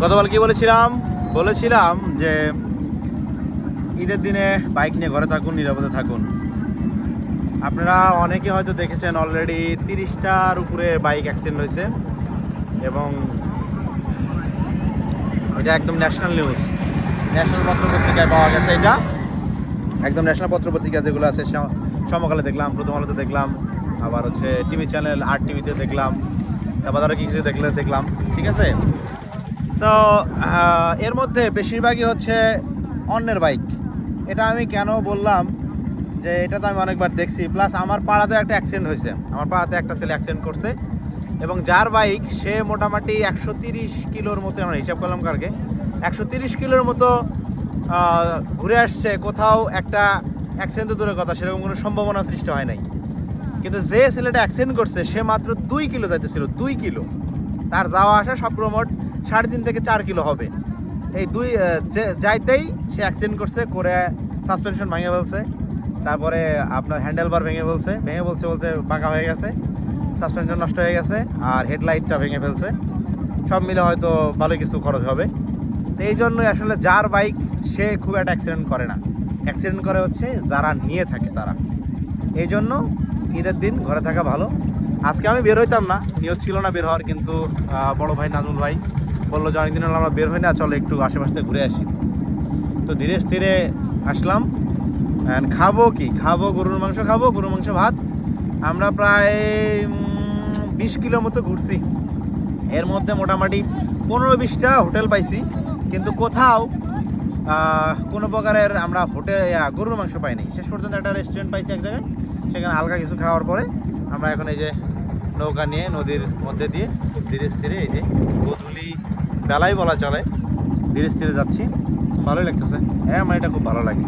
গতকাল কি বলেছিলাম যে ঈদের দিনে বাইক নিয়ে ঘরে থাকুন, নিরাপদে থাকুন। আপনারা অনেকে হয়তো দেখেছেন অলরেডি 30টার উপরে বাইক অ্যাক্সিডেন্ট হয়েছে এবং এটা একদম ন্যাশনাল নিউজ, ন্যাশনাল পত্রপত্রিকায় পাওয়া গেছে। এটা একদম ন্যাশনাল পত্রপত্রিকা যেগুলো আছে, সমকালে দেখলাম, প্রথম আলোতে দেখলাম, আবার হচ্ছে টিভি চ্যানেল আর টিভিতে দেখলাম, তারপর আরও কিছু দেখলাম। ঠিক আছে, তো এর মধ্যে বেশিরভাগই হচ্ছে অন্যের বাইক। এটা আমি কেন বললাম যে এটা তো আমি অনেকবার দেখছি, প্লাস আমার পাড়াতে একটা অ্যাক্সিডেন্ট হয়েছে। আমার পাড়াতে একটা ছেলে অ্যাক্সিডেন্ট করছে এবং যার বাইক সে মোটামুটি 130 কিলোর মতো, আমরা হিসাব করলাম কালকে 130 কিলোর মতো ঘুরে আসছে। কোথাও একটা অ্যাক্সিডেন্ট তো দূরের কথা, সেরকম কোনো সম্ভাবনা সৃষ্টি হয় নাই। কিন্তু যে ছেলেটা অ্যাক্সিডেন্ট করছে সে মাত্র 2 কিলো যাইতেছিল, 2 কিলো। তার যাওয়া আসা সব মোট 3.5 থেকে 4 কিলো হবে। এই যাইতেই সে অ্যাক্সিডেন্ট করছে, করে সাসপেনশন ভেঙে ফেলছে, তারপরে আপনার হ্যান্ডেলবার ভেঙে বলতে বাঁকা হয়ে গেছে, সাসপেনশন নষ্ট হয়ে গেছে, আর হেডলাইটটা ভেঙে ফেলছে। সব মিলে হয়তো ভালো কিছু খরচ হবে। তো এই জন্যই আসলে যার বাইক সে খুব একটা অ্যাক্সিডেন্ট করে না, অ্যাক্সিডেন্ট করে হচ্ছে যারা নিয়ে থাকে তারা। এই জন্য ঈদের দিন ঘরে থাকা ভালো। আজকে আমি বের হইতাম না, নিয়ত ছিল না বের হওয়ার, কিন্তু বড় ভাই নাজমুল ভাই বললো যে অনেকদিন হলো আমরা বের হই না, চলো একটু আশেপাশে ঘুরে আসি। তো ধীরে স্থিরে আসলাম। খাবো গরুর মাংস ভাত। আমরা প্রায় 20 কিলো মতো ঘুরছি। এর মধ্যে মোটামুটি 15-20টা হোটেল পাইছি, কিন্তু কোথাও কোনো প্রকারের আমরা গরুর মাংস পাইনি। শেষ পর্যন্ত একটা রেস্টুরেন্ট পাইছি এক জায়গায়, সেখানে হালকা কিছু খাওয়ার পরে আমরা এখন এই যে নৌকা নিয়ে নদীর মধ্যে দিয়ে খুব ধীরে স্থিরে, এই যে গোধূলি বেলায় বলা চলে, ধীরে স্থিরে যাচ্ছি। ভালোই লাগতেছে, হ্যাঁ আমার এটা খুব ভালো লাগে।